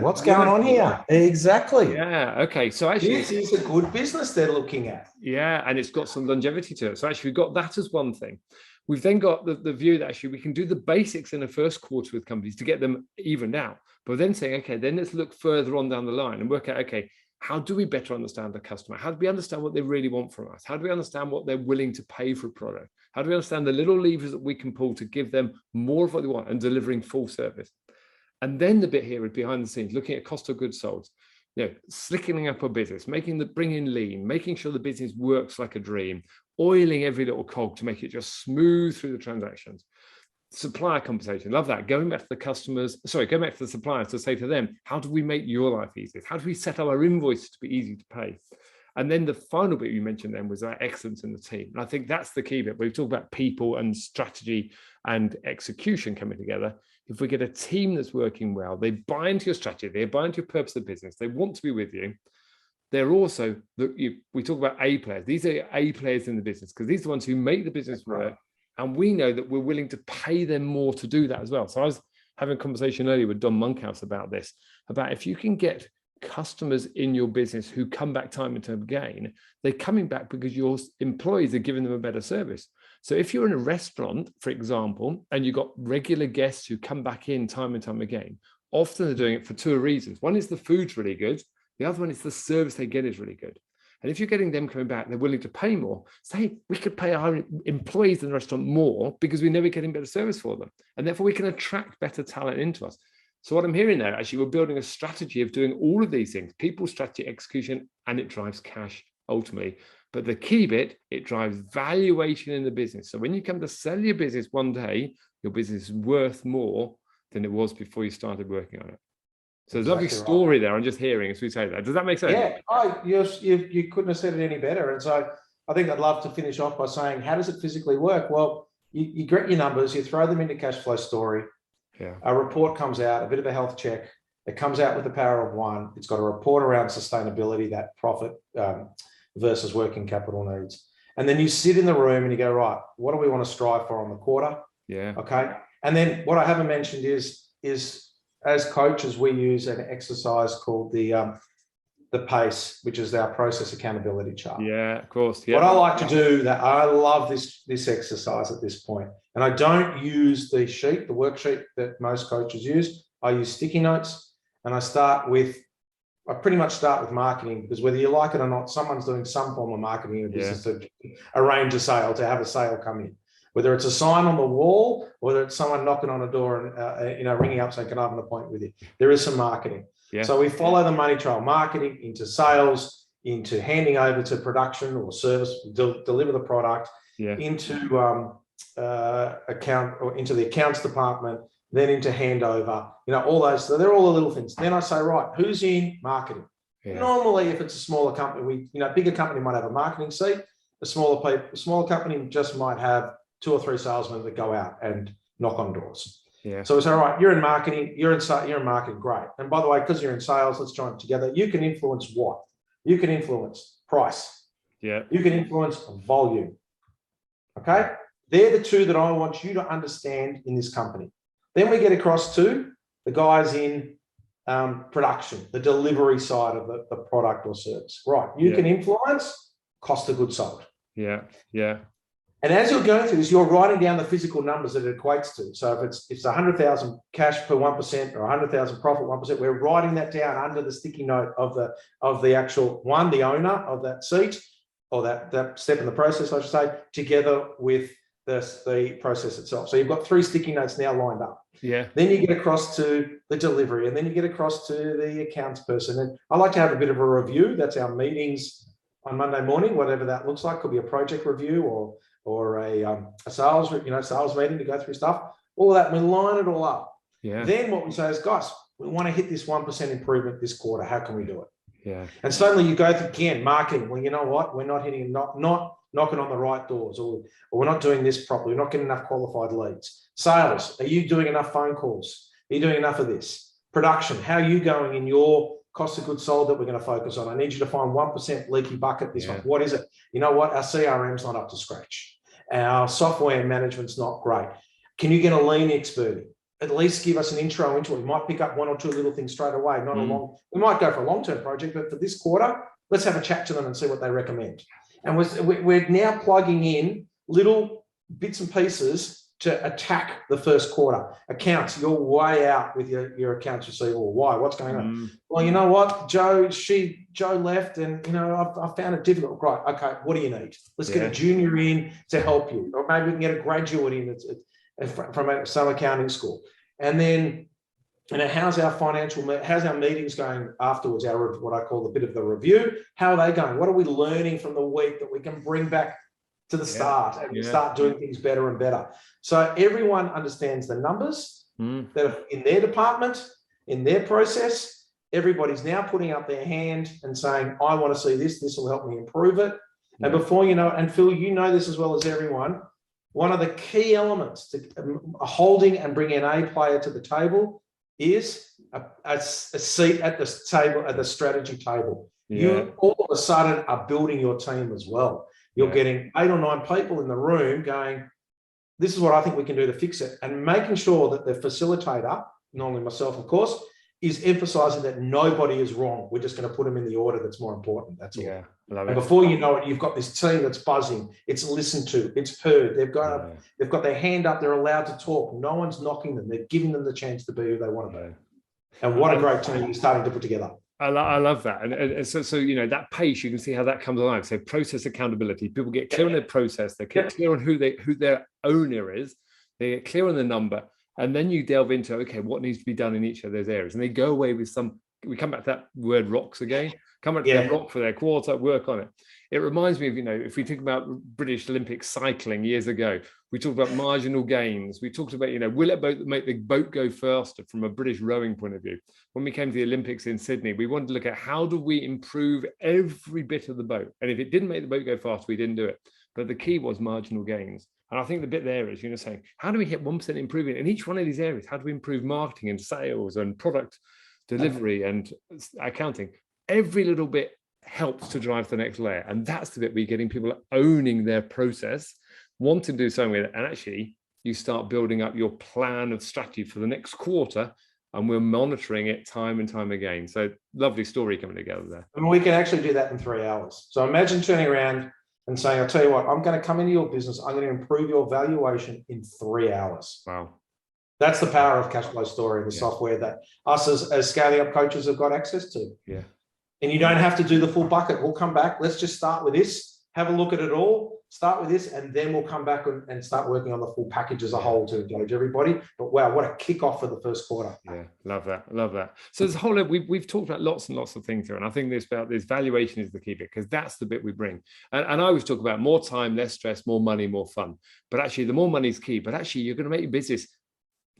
What's going on here? Exactly. Yeah. Okay. So actually this is a good business they're looking at. Yeah. And it's got some longevity to it. So actually we've got that as one thing. We've then got the view that actually we can do the basics in the first quarter with companies to get them evened out. But then saying, okay, then let's look further on down the line and work out, okay, how do we better understand the customer? How do we understand what they really want from us? How do we understand what they're willing to pay for a product? How do we understand the little levers that we can pull to give them more of what they want and delivering full service? And then the bit here is behind the scenes, looking at cost of goods sold, slickening up our business, bringing lean, making sure the business works like a dream, oiling every little cog to make it just smooth through the transactions. Supplier conversation, love that. Going back to the suppliers to say to them, how do we make your life easier? How do we set up our invoices to be easy to pay? And then the final bit you mentioned then was that excellence in the team. And I think that's the key bit. We've talked about people and strategy and execution coming together. If we get a team that's working well, they buy into your strategy, they buy into your purpose of business, they want to be with you. They're also, we talk about A players. These are A players in the business because these are the ones who make the business work. And we know that we're willing to pay them more to do that as well. So I was having a conversation earlier with Don Monkhouse about this, about if you can get customers in your business who come back time and time again, they're coming back because your employees are giving them a better service. So if you're in a restaurant, for example, and you've got regular guests who come back in time and time again, often they're doing it for two reasons. One is the food's really good. The other one is the service they get is really good. And if you're getting them coming back, they're willing to pay more. Say, we could pay our employees in the restaurant more because we're never getting better service for them. And therefore we can attract better talent into us. So what I'm hearing there, actually, we're building a strategy of doing all of these things, people, strategy, execution, and it drives cash ultimately. But the key bit, it drives valuation in the business. So when you come to sell your business one day, your business is worth more than it was before you started working on it. So there's a lovely story there. I'm just hearing as we say that. Does that make sense? Yeah, you couldn't have said it any better. And so I think I'd love to finish off by saying, how does it physically work? Well, you get your numbers, you throw them into cash flow story. Yeah. A report comes out, a bit of a health check. It comes out with the power of one. It's got a report around sustainability, that profit versus working capital needs. And then you sit in the room and you go, right, what do we want to strive for on the quarter? Yeah. Okay. And then what I haven't mentioned is as coaches, we use an exercise called the PACE, which is our process accountability chart. Yeah, of course. Yeah. What I like to do, that I love this exercise at this point, and I don't use the worksheet that most coaches use. I use sticky notes, and I pretty much start with marketing, because whether you like it or not, someone's doing some form of marketing in a business to arrange a sale, to have a sale come in. Whether it's a sign on the wall, whether it's someone knocking on a door and ringing up saying, "Can I have an appointment with you?" There is some marketing. Yeah. So we follow the money trail: marketing into sales, into handing over to production or service, deliver the product, into account or into the accounts department, then into handover. All those. So they're all the little things. Then I say, right, who's in marketing? Yeah. Normally, if it's a smaller company, bigger company might have a marketing seat. A smaller company just might have 2 or 3 salesmen that go out and knock on doors. Yeah. So we say, all right, you're in marketing, you're in marketing, great. And by the way, because you're in sales, let's join together. You can influence what? You can influence price. Yeah. You can influence volume. Okay. They're the two that I want you to understand in this company. Then we get across to the guys in production, the delivery side of the product or service. Right. You can influence cost of goods sold. Yeah. Yeah. And as you're going through this, you're writing down the physical numbers that it equates to. So if it's 100,000 cash per 1% or 100,000 profit 1%, we're writing that down under the sticky note of the actual one, the owner of that seat, or that step in the process, I should say, together with the process itself. So you've got 3 sticky notes now lined up. Yeah. Then you get across to the delivery, and then you get across to the accounts person. And I like to have a bit of a review. That's our meetings on Monday morning, whatever that looks like. Could be a project review or a sales meeting to go through stuff, all of that. We line it all up. Yeah. Then what we say is, guys, we want to hit this 1% improvement this quarter. How can we do it? Yeah. And suddenly you go through again, marketing. Well, you know what? We're not hitting, not knocking on the right doors, or we're not doing this properly. We're not getting enough qualified leads. Sales, are you doing enough phone calls? Are you doing enough of this? Production, how are you going in your cost of goods sold that we're going to focus on? I need you to find 1% leaky bucket this month. What is it? You know what? Our CRM's not up to scratch. Our software management's not great. Can you get a lean expert in? At least give us an intro into it. We might pick up 1 or 2 little things straight away. We might go for a long-term project, but for this quarter, let's have a chat to them and see what they recommend. And we're now plugging in little bits and pieces to attack the first quarter. Accounts, you're way out with your accounts receivable. Why? What's going on? Well, you know what? Joe left, and I found it difficult. Right. Okay. What do you need? Let's get a junior in to help you, or maybe we can get a graduate in from some accounting school. And then, how's our meetings going afterwards? What I call a bit of the review. How are they going? What are we learning from the week that we can bring back to the start and start doing things better and better? So everyone understands the numbers that are in their department, in their process, everybody's now putting up their hand and saying, I want to see this. This will help me improve it. And before you know it, and Phil, you know this as well as everyone, one of the key elements to holding and bringing an A player to the table is a seat at the table, at the strategy table. You all of a sudden are building your team as well. You're getting 8 or 9 people in the room going, this is what I think we can do to fix it. And making sure that the facilitator, normally myself, of course, is emphasizing that nobody is wrong. We're just going to put them in the order that's more important. That's all. Yeah, love and it. Before you know it, you've got this team that's buzzing. It's listened to. It's heard. They've got their hand up. They're allowed to talk. No one's knocking them. They're giving them the chance to be who they want to be. And what a great team you're starting to put together. I love that. And so, you know, that pace, you can see how that comes alive. So process accountability. People get clear on their process. They get clear on who their owner is. They get clear on the number. And then you delve into, okay, what needs to be done in each of those areas. And they go away with we come back to that word rocks again, come back to that rock for their quarter, work on it. It reminds me of, you know, if we think about British Olympic cycling years ago, we talked about marginal gains. We talked about, you know, will it make the boat go faster from a British rowing point of view? When we came to the Olympics in Sydney, we wanted to look at how do we improve every bit of the boat? And if it didn't make the boat go faster, we didn't do it. But the key was marginal gains. And I think the bit there is, you know, saying, how do we hit 1% improvement in each one of these areas? How do we improve marketing and sales and product delivery and accounting? Every little bit helps to drive the next layer. And that's the bit we're getting people owning their process, wanting to do something with it. And actually, you start building up your plan of strategy for the next quarter, and we're monitoring it time and time again. So lovely story coming together there. And we can actually do that in 3 hours. So imagine turning around and saying, I'll tell you what, I'm going to come into your business. I'm going to improve your valuation in 3 hours. Wow. That's the power of cash flow story, the software that us as scaling up coaches have got access to. Yeah. And you don't have to do the full bucket. We'll come back. Let's just start with this, have a look at it all, start with this, and then we'll come back and start working on the full package as a whole to engage everybody. But wow, what a kickoff for the first quarter. Yeah, love that. Love that. So there's a whole, we've talked about lots and lots of things here. And I think this valuation is the key bit, because that's the bit we bring. And I always talk about more time, less stress, more money, more fun. But actually the more money is key, but actually you're going to make your business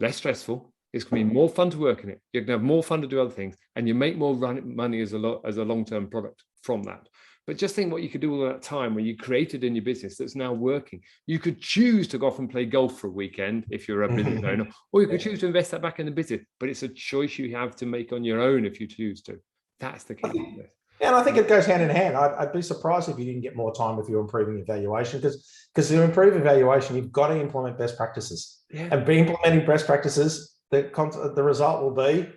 less stressful. It's going to be more fun to work in it. You're going to have more fun to do other things, and you make more money as a long-term product from that. But just think what you could do all that time when you created in your business that's now working. You could choose to go off and play golf for a weekend if you're a business owner, or you could choose to invest that back in the business. But it's a choice you have to make on your own if you choose to. That's the key. Yeah, and I think it goes hand in hand. I'd be surprised if you didn't get more time if you're improving evaluation, because to improve evaluation, you've got to implement best practices. Yeah. And be implementing best practices, the result will be,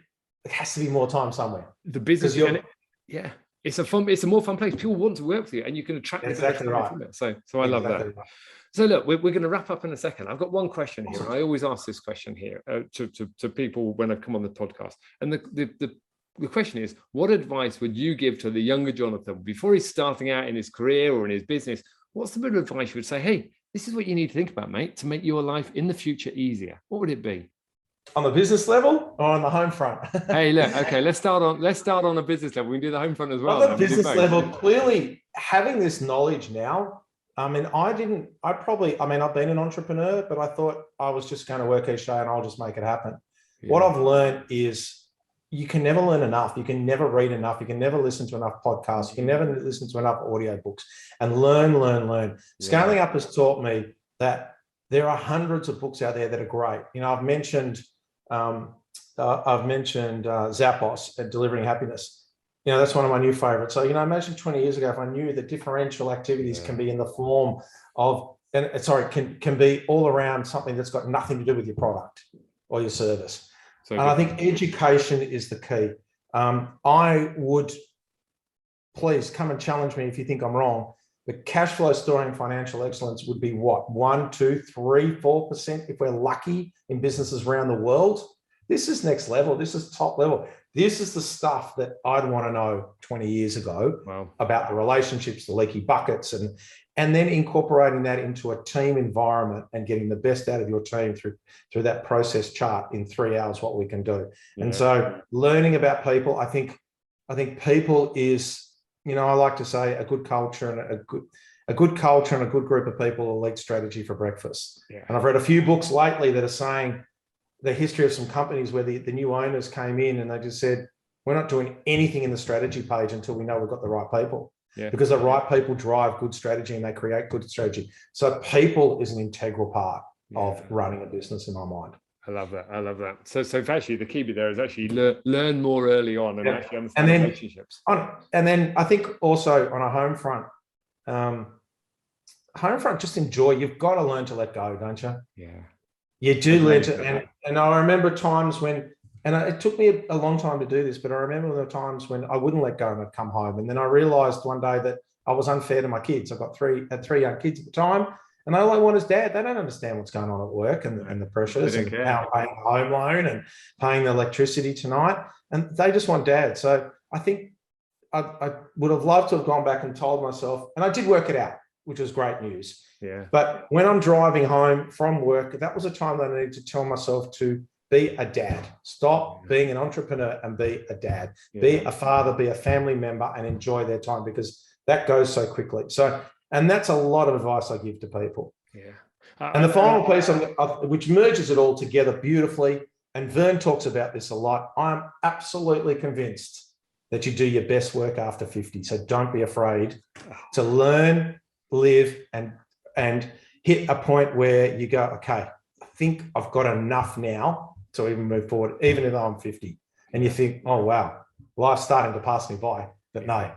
it has to be more time somewhere. The business, it's a more fun place. People want to work with you, and you can attract them. Exactly right. From it. So I love that. Right. So look, we're going to wrap up in a second. I've got one question here. I always ask this question here to people when I come on the podcast, and the question is, what advice would you give to the younger Jonathan before he's starting out in his career or in his business? What's the bit of advice you would say, hey, this is what you need to think about, mate, to make your life in the future easier? What would it be? On the business level or on the home front? Hey, look, okay, let's start on the business level. We can do the home front as well. On the business level, clearly having this knowledge now, I've been an entrepreneur, but I thought I was just going to work each day and I'll just make it happen. Yeah. What I've learned is you can never learn enough. You can never read enough. You can never listen to enough podcasts. You can never listen to enough audio books, and learn. Yeah. Scaling Up has taught me that there are hundreds of books out there that are great. You know, I've mentioned Zappos at Delivering Happiness. You know, that's one of my new favorites. So, you know, imagine 20 years ago if I knew that differential activities can be in the form of, can be all around something that's got nothing to do with your product or your service. And I think education is the key. I would, please come and challenge me if you think I'm wrong. The cash flow story and financial excellence would be what? 1, 2, 3, 4% if we're lucky in businesses around the world. This is next level. This is top level. This is the stuff that I'd want to know 20 years ago about the relationships, the leaky buckets, and then incorporating that into a team environment and getting the best out of your team through that process chart in 3 hours, what we can do. Yeah. And so learning about people, I think people is, you know, I like to say a good culture and a good culture and a good group of people will lead strategy for breakfast. Yeah. And I've read a few books lately that are saying the history of some companies where the new owners came in and they just said, we're not doing anything in the strategy page until we know we've got the right people. Yeah. Because the right people drive good strategy and they create good strategy. So people is an integral part of running a business in my mind. I love that. I love that. So actually the key bit there is actually learn more early on and actually understand relationships. And then I think also on a home front, just enjoy. You've got to learn to let go, don't you? Yeah. You do learn to, and I remember times when, and it took me a long time to do this, but I remember the times when I wouldn't let go and I'd come home. And then I realized one day that I was unfair to my kids. I got three young kids at the time, and all I want is dad. They don't understand what's going on at work and the pressures and how I'm paying the home loan and paying the electricity tonight. And they just want dad. So I think I would have loved to have gone back and told myself, and I did work it out, which was great news. Yeah. But when I'm driving home from work, that was a time that I needed to tell myself to be a dad. Stop being an entrepreneur and be a dad. Yeah. Be a father, be a family member, and enjoy their time, because that goes so quickly. So, and that's a lot of advice I give to people. Yeah. And the final piece, which merges it all together beautifully, and Vern talks about this a lot, I'm absolutely convinced that you do your best work after 50. So don't be afraid to learn, live, and hit a point where you go, okay, I think I've got enough now to even move forward, even if I'm 50. And you think, oh, wow, life's starting to pass me by. But no,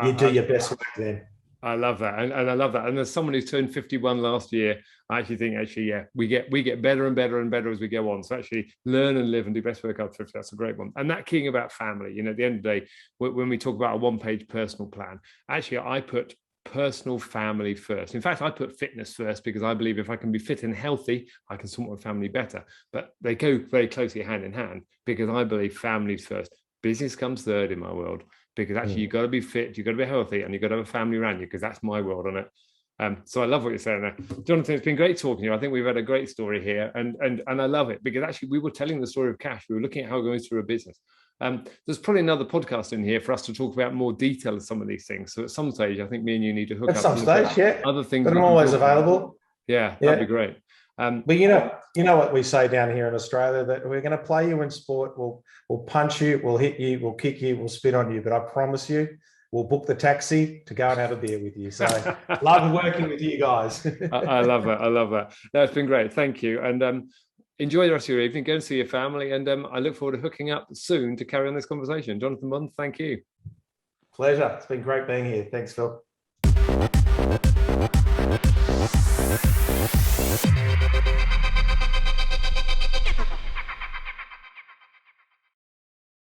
you do your best work then. I love that. And I love that. And as someone who's turned 51 last year, I actually think, yeah, we get better and better and better as we go on. So actually learn and live and do best work after 50. That's a great one. And that key about family, at the end of the day, when we talk about a one-page personal plan, actually, I put personal family first. In fact, I put fitness first, because I believe if I can be fit and healthy, I can support my family better. But they go very closely hand in hand, because I believe families first. Business comes third in my world, because actually you've got to be fit, you've got to be healthy, and you've got to have a family around you, because that's my world on it. So I love what you're saying there. Jonathan, it's been great talking to you. I think we've had a great story here, and I love it, because actually we were telling the story of cash. We were looking at how it goes through a business. There's probably another podcast in here for us to talk about more detail of some of these things. So at some stage, I think me and you need to hook up. At some stage, yeah. Other things. But I'm always available. Yeah, that'd be great. But you know what we say down here in Australia, that we're going to play you in sport. We'll punch you, we'll hit you, we'll kick you, we'll spit on you. But I promise you, we'll book the taxi to go and have a beer with you. So love working with you guys. I love that. I love that. That's been great. Thank you. And enjoy the rest of your evening. Go and see your family. And I look forward to hooking up soon to carry on this conversation. Jonathan Mond, thank you. Pleasure. It's been great being here. Thanks, Phil.